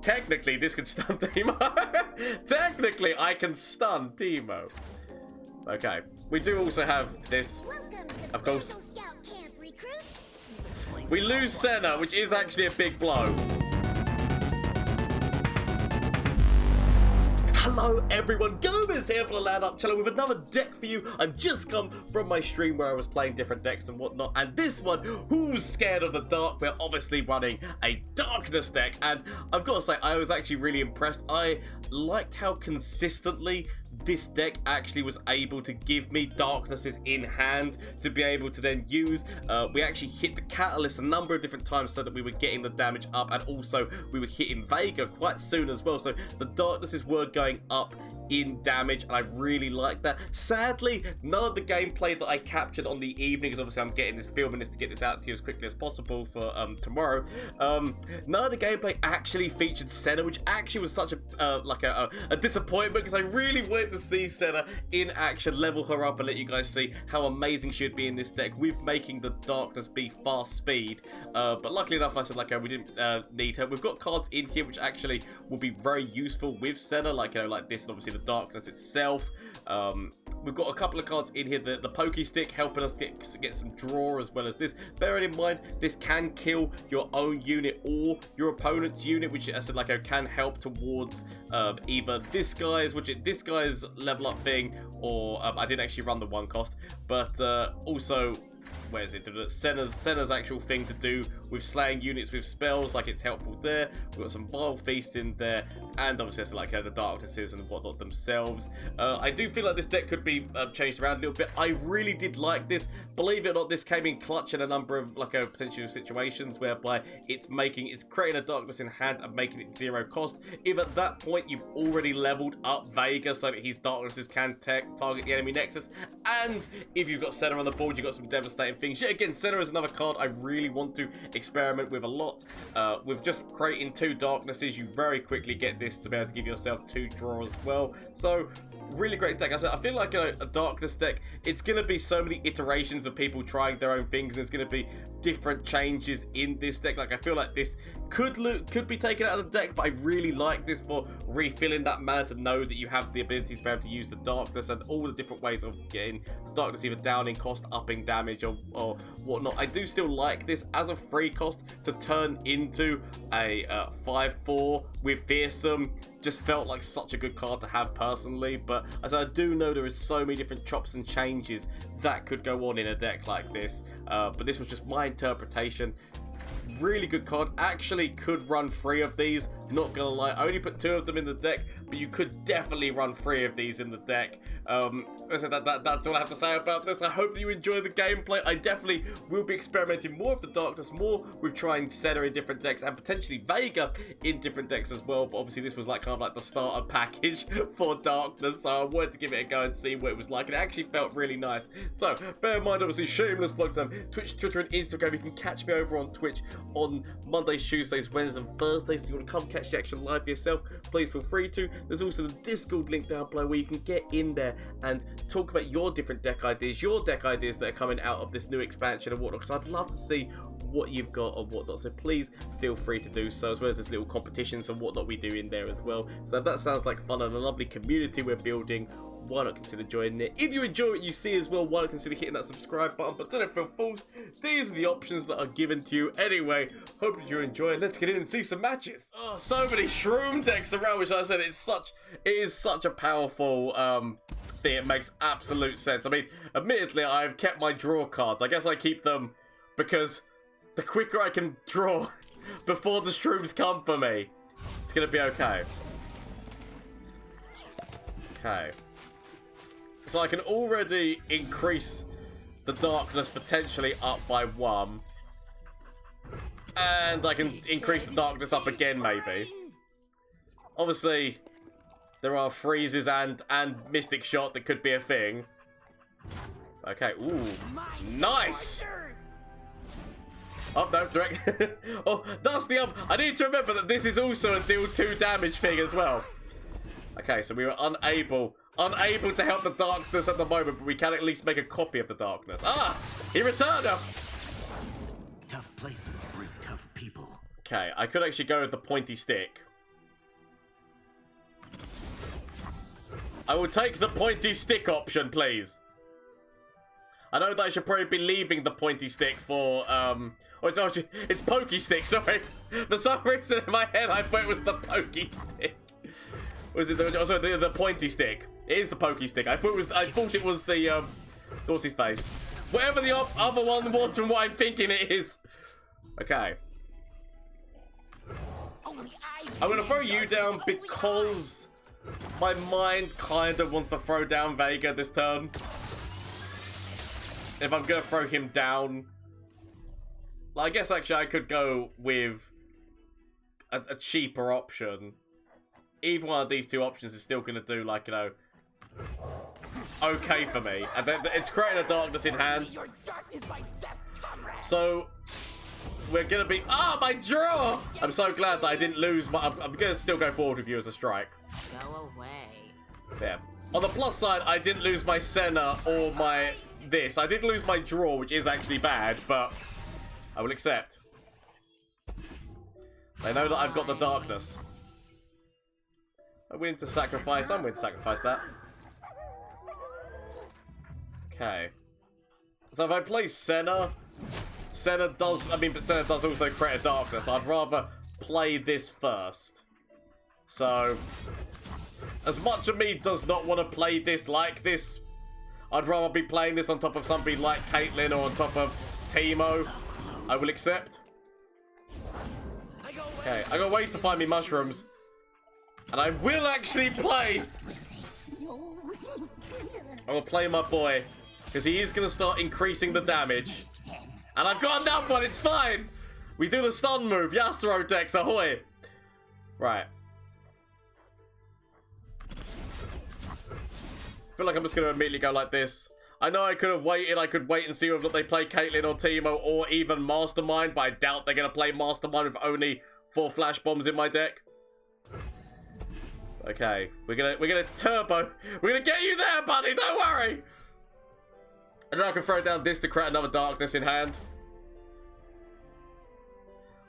Technically, this could stun Teemo. Technically, I can stun Teemo. Okay. We do also have this, of course. We lose Senna, which is actually a big blow. Hello everyone, Gomez here for the LAN Up channel with another deck for you. I've just come from my stream where I was playing different decks and whatnot, and this one, who's scared of the dark? We're obviously running a darkness deck, and I've got to say, I was actually really impressed. I liked how consistently this deck actually was able to give me darknesses in hand to be able to then use. We actually hit the catalyst a number of different times so that we were getting the damage up, and also we were hitting Veigar quite soon as well, so the darknesses were going up in damage, and I really like that. Sadly, none of the gameplay that I captured on the evening, because obviously I'm getting this, filming this to get this out to you as quickly as possible for tomorrow. None of the gameplay actually featured Senna, which actually was such a disappointment, because I really wanted to see Senna in action, level her up, and let you guys see how amazing she would be in this deck with making the darkness be fast speed. But luckily enough, I said we didn't need her. We've got cards in here which actually will be very useful with Senna, like this, and obviously the darkness itself. We've got a couple of cards in here, the pokey stick helping us get some draw, as well as this. Bearing in mind, this can kill your own unit or your opponent's unit, which I said can help towards either this guy's level up thing, or I didn't actually run the one cost, but also, where is it? Senna's actual thing to do with slaying units with spells, it's helpful there. We've got some Vile Feast in there, and obviously that's the darknesses and whatnot themselves. I do feel like this deck could be changed around a little bit. I really did like this. Believe it or not, this came in clutch in a number of potential situations whereby it's creating a darkness in hand and making it 0 cost. If at that point you've already leveled up Veigar so that his darknesses can target the enemy nexus, and if you've got Senna on the board, you've got some devastating things. Yet again, Senna is another card I really want to experiment with a lot. With just creating 2 darknesses, you very quickly get this to be able to give yourself 2 draw as well. So really great deck. I feel like a darkness deck, it's going to be so many iterations of people trying their own things. There's going to be different changes in this deck. I feel like this could be taken out of the deck, but I really like this for refilling that mana, to know that you have the ability to be able to use the darkness and all the different ways of getting the darkness either down in cost, upping damage, or whatnot. I do still like this as a free cost to turn into a 5/4 with fearsome. Just felt like such a good card to have personally, but as I do know there is so many different chops and changes that could go on in a deck like this, but this was just my interpretation. Really good card. Actually could run 3 of these, not gonna lie. I only put 2 of them in the deck, but you could definitely run 3 of these in the deck. So that's all I have to say about this. I hope that you enjoy the gameplay. I definitely will be experimenting more with the darkness, more with trying Senna in different decks, and potentially Veigar in different decks as well. But obviously this was the starter package for darkness, so I wanted to give it a go and see what it was like, and it actually felt really nice. So bear in mind, obviously, shameless plug time, Twitch, Twitter, and Instagram. You can catch me over on Twitch on Mondays, Tuesdays, Wednesdays, and Thursdays. So you want to come catch the action live for yourself, please feel free to. There's also the Discord link down below where you can get in there and talk about your different deck ideas, that are coming out of this new expansion and whatnot, because I'd love to see what you've got and whatnot, so please feel free to do so, as well as there's little competitions and whatnot we do in there as well. So if that sounds like fun and a lovely community we're building, why not consider joining it? If you enjoy what you see as well, why not consider hitting that subscribe button? But don't feel forced. These are the options that are given to you anyway. Hope you enjoy it. Let's get in and see some matches. Oh, so many shroom decks around, which I said it is such a powerful thing. It makes absolute sense. I mean, admittedly, I've kept my draw cards. I guess I keep them because the quicker I can draw before the shrooms come for me, it's gonna be okay. Okay. So I can already increase the darkness potentially up by 1. And I can increase the darkness up again, maybe. Obviously, there are freezes and Mystic Shot that could be a thing. Okay, ooh. Nice! Oh, no, direct. Oh, that's the other. I need to remember that this is also a deal 2 damage thing as well. Okay, so we were unable to help the darkness at the moment, but we can at least make a copy of the darkness. Ah! He returned him! Tough places breed tough people. Okay, I could actually go with the pointy stick. I will take the pointy stick option, please. I know that I should probably be leaving the pointy stick for, oh, it's pokey stick, sorry. For some reason in my head, I thought it was the pokey stick. Was it the pointy stick? It is the pokey stick. I thought it was the, what's his face? Whatever the other one was from what I'm thinking it is. Okay. I'm gonna throw you down because my mind kind of wants to throw down Veigar this turn. If I'm gonna throw him down, I guess actually I could go with a cheaper option. Either one of these two options is still gonna do, like, you know, okay for me. And then it's creating a darkness in hand. So we're gonna be my draw. I'm so glad that I didn't lose my. I'm gonna still go forward with you as a strike. Go away. Yeah. On the plus side, I didn't lose my Senna or my this. I did lose my draw, which is actually bad, but I will accept. They know that I've got the darkness. I'm willing to sacrifice. I'm willing to sacrifice that. Okay. So if I play Senna, Senna does also create a darkness. I'd rather play this first. So, as much of me does not want to play this like this, I'd rather be playing this on top of something like Caitlyn or on top of Teemo. I will accept. Okay, I got ways to find me mushrooms. And I will actually play. I will play my boy. Because he is going to start increasing the damage. And I've got enough one, it's fine. We do the stun move. Yasuo decks, ahoy. Right. I feel like I'm just going to immediately go like this. I know I could have waited. I could wait and see whether they play Caitlyn or Teemo or even Mastermind. But I doubt they're going to play Mastermind with only 4 flash bombs in my deck. Okay. We're gonna turbo. We're going to get you there, buddy. Don't worry. And then I can throw down this to create another darkness in hand.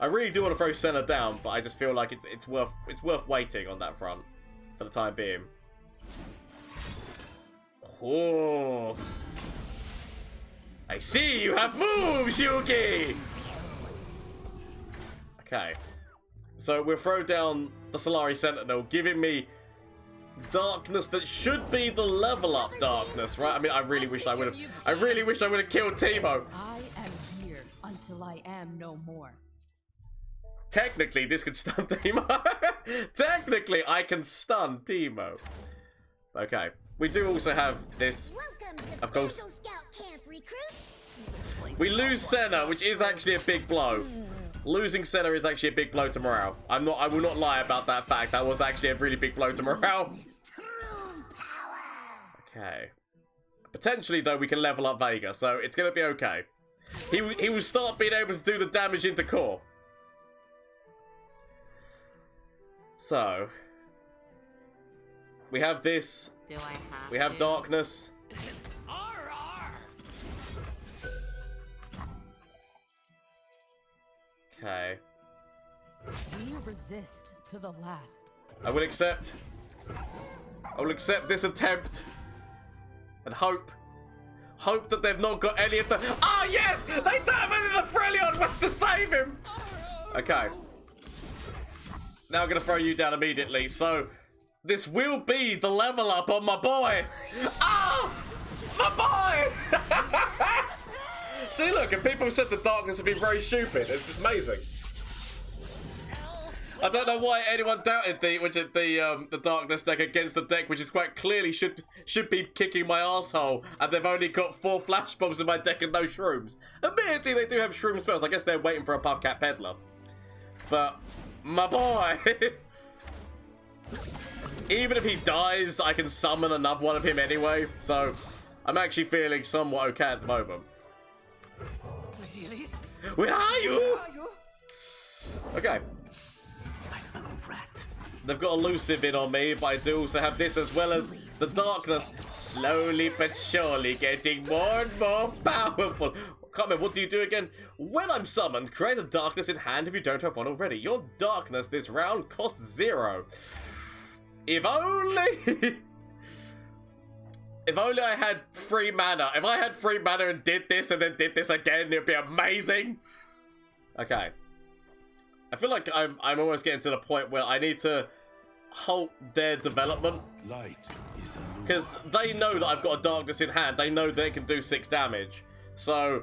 I really do want to throw Senna down, but I just feel like it's worth waiting on that front for the time being. Oh, I see you have moves, Yuki. Okay, so we'll throw down the Solari Sentinel, giving me darkness that should be the level up darkness, right? I mean, I really wish I would have killed Teemo. I am here until I am no more. Technically, this could stun Teemo. Technically, I can stun Teemo. Okay, we do also have this, of course. We lose Senna, which is actually a big blow. Losing Senna is actually a big blow to morale. I will not lie about that fact. That was actually a really big blow to morale. Okay. Potentially, though, we can level up Veigar, so it's going to be okay. He will start being able to do the damage into core. So, we have this. We have darkness. Okay. We resist to the last. I will accept. I will accept this attempt. And hope that they've not got any of the... Ah, yes! They terminated the Freljord was to save him! Okay. Now I'm going to throw you down immediately. So, this will be the level up on my boy. Ah! My boy! See, look, if people said the darkness would be very stupid, it's just amazing. I don't know why anyone doubted the darkness deck against the deck, which is quite clearly should be kicking my asshole, and they've only got 4 flash bombs in my deck and no shrooms. Admittedly, they do have shroom spells. I guess they're waiting for a Puffcap peddler. But my boy, even if he dies, I can summon another one of him anyway. So I'm actually feeling somewhat okay at the moment. Where are you? Okay. They've got elusive in on me, but I do also have this as well as the darkness. Slowly but surely getting more and more powerful. Can't remember, what do you do again? When I'm summoned, create a darkness in hand if you don't have one already. Your darkness this round costs 0. If only... If only I had 3 mana. If I had 3 mana and did this and then did this again, it'd be amazing. Okay. I feel like I'm almost getting to the point where I need to halt their development. Because they know that I've got a darkness in hand. They know they can do 6 damage. So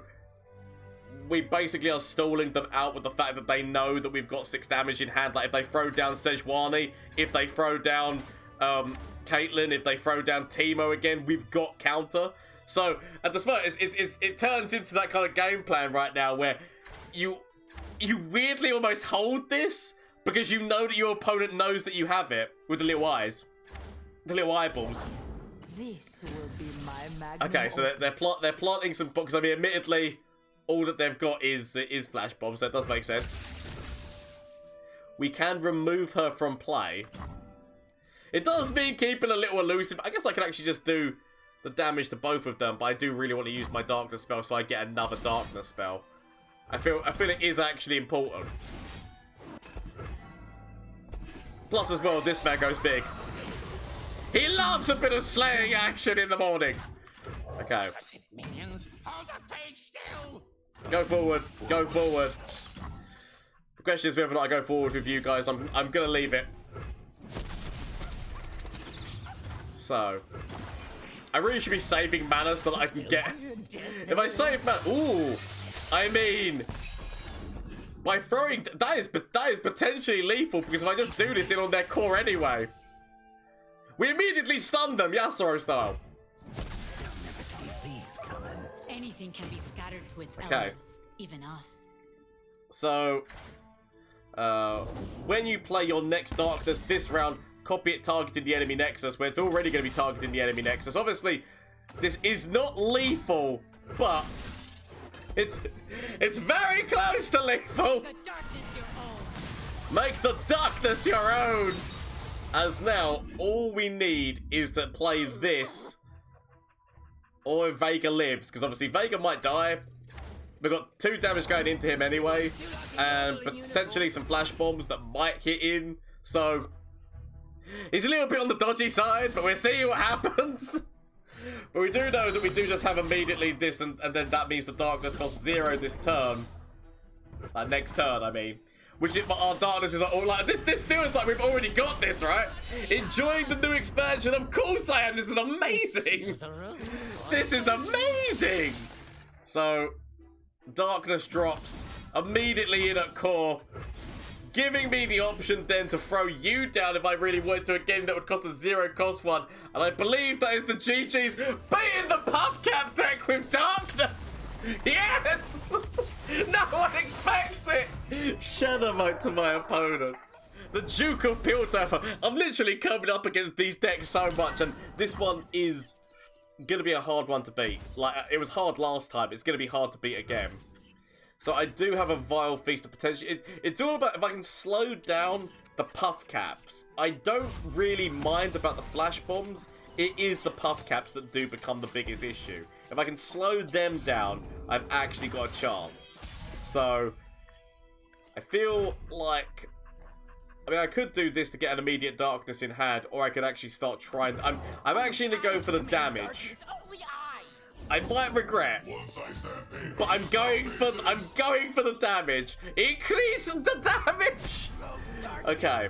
we basically are stalling them out with the fact that they know that we've got 6 damage in hand. Like if they throw down Sejuani, if they throw down Caitlyn, if they throw down Teemo again, we've got counter. So at this point, it turns into that kind of game plan right now where you weirdly almost hold this because you know that your opponent knows that you have it with the little eyes, the little eyeballs. This will be my magnum. Okay, so they're planting some bombs. I mean, admittedly, all that they've got is flash bombs. That does make sense. We can remove her from play. It does mean keeping a little elusive. I guess I could actually just do the damage to both of them, but I do really want to use my darkness spell so I get another darkness spell. I feel it is actually important. Plus as well, this man goes big. He loves a bit of slaying action in the morning. Okay. Go forward. Go forward. The question is whether or not I go forward with you guys. I'm gonna leave it. So, I really should be saving mana so that I can get... If I save mana... Ooh! I mean... By throwing... That is potentially lethal, because if I just do this in on their core anyway... We immediately stun them, Yasuo style. Anything can be scattered to its elements, even us. So, when you play your next Darkness this round, copy it targeting the enemy Nexus, where it's already going to be targeting the enemy Nexus. Obviously, this is not lethal, but it's very close to lethal. Make the darkness your own. As now, all we need is to play this, or if Veigar lives, because obviously Veigar might die. We've got 2 damage going into him anyway, and potentially some flash bombs that might hit in. So he's a little bit on the dodgy side, but we'll see what happens. But we do know that we do just have immediately this, and then that means the darkness costs 0 this turn. Next turn, I mean. Which is, our darkness is like, this feels like we've already got this, right? Enjoying the new expansion, of course I am. This is amazing. This is amazing. So, darkness drops immediately in at core, giving me the option then to throw you down if I really wanted to. Again, that would cost a 0 cost one. And I believe that is the GG's beating the Puffcap deck with darkness. Yes! No one expects it! Shadow Mode to my opponent. The Duke of Piltover. I'm literally coming up against these decks so much, and this one is gonna be a hard one to beat. Like, it was hard last time, it's gonna be hard to beat again. So I do have a Vile Feast of Potential. It's all about if I can slow down the Puffcaps. I don't really mind about the Flash Bombs. It is the Puffcaps that do become the biggest issue. If I can slow them down, I've actually got a chance. So, I feel like... I mean, I could do this to get an immediate darkness in hand, or I could actually start trying... I'm actually going to go for the damage. I might regret, but I'm going for the damage. Increase the damage! Okay.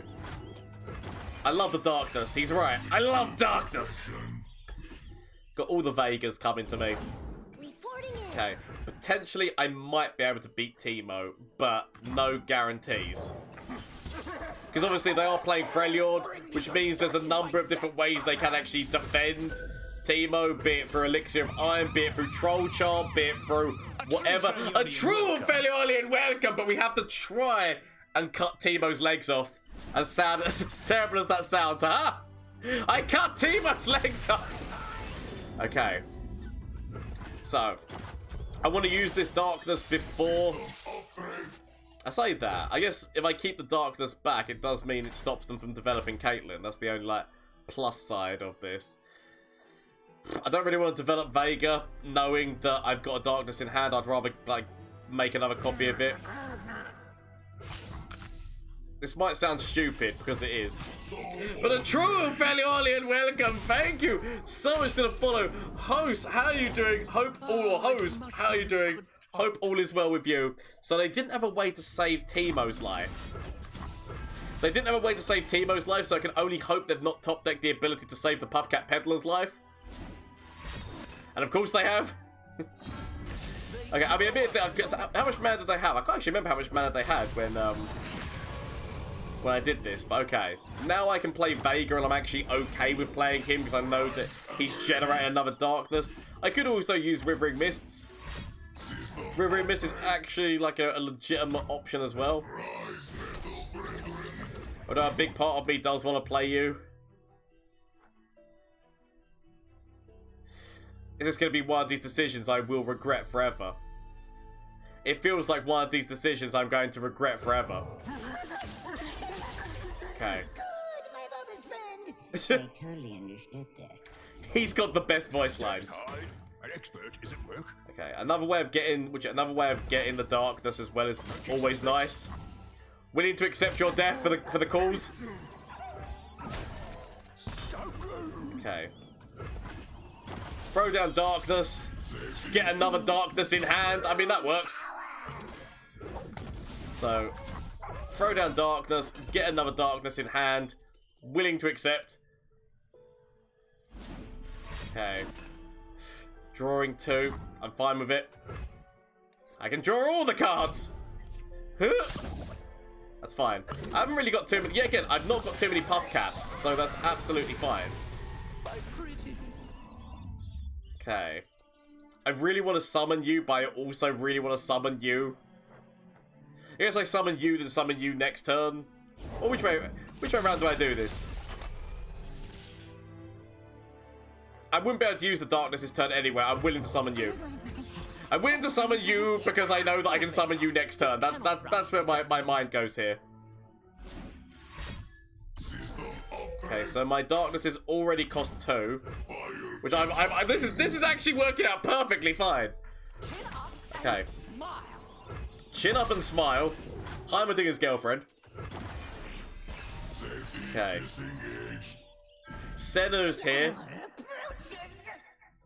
I love the darkness. He's right. I love darkness. Got all the Veigars coming to me. Okay. Potentially, I might be able to beat Teemo, but no guarantees. Because obviously they are playing Freljord, which means there's a number of different ways they can actually defend Teemo, be it through Elixir of Iron, be it through Troll Charm, be it through whatever. A true Freljordian welcome, but we have to try and cut Teemo's legs off. As sad, as terrible as that sounds, huh? I cut Teemo's legs off! Okay. So, I want to use this darkness before... I say that. I guess if I keep the darkness back, it does mean it stops them from developing Caitlyn. That's the only, like, plus side of this. I don't really want to develop Veigar, knowing that I've got a darkness in hand. I'd rather, like, make another copy of it. This might sound stupid because it is. But a true and fairly alien welcome. Thank you so much to the follow. Host, how are you doing? Hope all, or host, how are you doing? Hope all is well with you. So they didn't have a way to save Teemo's life. They didn't have a way to save Teemo's life, so I can only hope they've not top decked the ability to save the Puffcap Peddler's life. And of course they have. Okay, I mean, how much mana did they have? I can't actually remember how much mana they had when I did this, but okay. Now I can play Veigar, and I'm actually okay with playing him because I know that he's generating another darkness. I could also use Withering Mists. Withering Mist is actually like a legitimate option as well. Although a big part of me does want to play you. Is this going to be one of these decisions I will regret forever? It feels like one of these decisions I'm going to regret forever. Okay. Good, my mother's friend. I totally understood that. He's got the best voice lines. An expert is at work. Okay, another way of getting the darkness as well is always nice. Willing to accept your death for the cause. Okay. Throw down darkness. Just get another darkness in hand. I mean, that works. So, throw down darkness. Get another darkness in hand. Willing to accept. Okay. Drawing 2. I'm fine with it. I can draw all the cards. That's fine. I haven't really got too many. Yeah, again, I've not got too many Puffcaps, so that's absolutely fine. Okay. I really want to summon you, but I also really want to summon you. I guess I summon you, then summon you next turn. Or which way around do I do this? I wouldn't be able to use the darkness this turn anyway. I'm willing to summon you. I'm willing to summon you because I know that I can summon you next turn. That's where my mind goes here. Okay, so my darkness is already cost 2, which this is actually working out perfectly fine. Okay. Chin up and smile. Heimerdinger's girlfriend. Okay. Senna's here.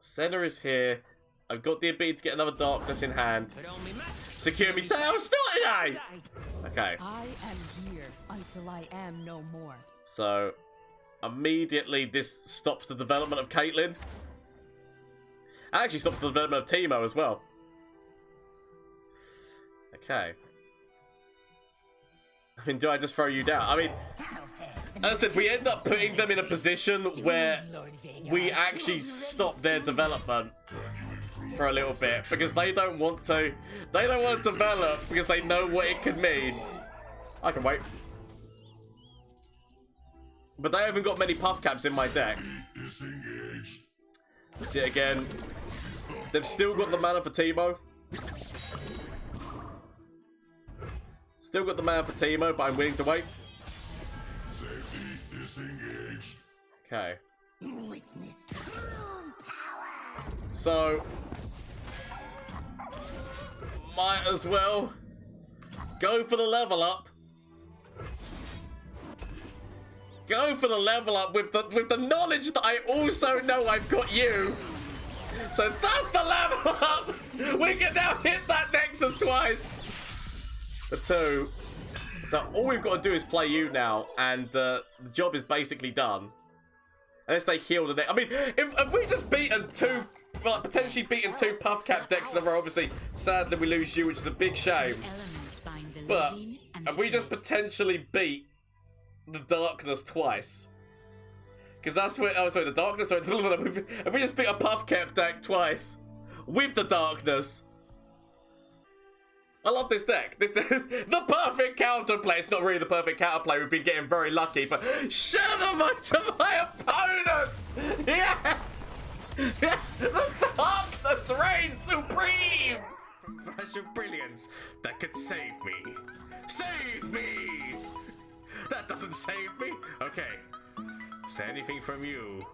Senna is here. I've got the ability to get another darkness in hand. Secure me tail, started I! Okay. I am here until I am no more. So, immediately this stops the development of Caitlyn. Actually stops the development of Teemo as well. Okay. I mean, do I just throw you down? I mean, as I said, we end up putting them in a position where we actually stop their development for a little bit because they don't want to. They don't want to develop because they know what it could mean. I can wait. But they haven't got many Puffcaps in my deck. See it again. They've still got the mana for Teemo. Still got the mana for Teemo, but I'm willing to wait. Okay. So, might as well go for the level up. Go for the level up with the knowledge that I also know I've got you. So that's the level up. We can now hit that Nexus twice. The 2. So all we've got to do is play you now, and the job is basically done. Unless they heal the deck. I mean, if we just beaten 2, well, potentially beaten 2 Puffcap decks in a row, obviously, sadly we lose you, which is a big shame. But if we just potentially beat the darkness twice, because that's where, oh sorry, the darkness, sorry, if we just beat a Puffcap deck twice with the darkness. I love this deck. The perfect counterplay. It's not really the perfect counterplay. We've been getting very lucky, but Shanamite to my opponent! Yes! Yes! The darkness reigns supreme! Flash of brilliance that could save me. Save me! That doesn't save me. Okay. Is there anything from you?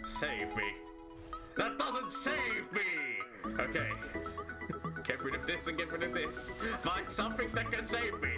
Save me. That doesn't save me! Okay. Get rid of this and get rid of this. Find something that can save me.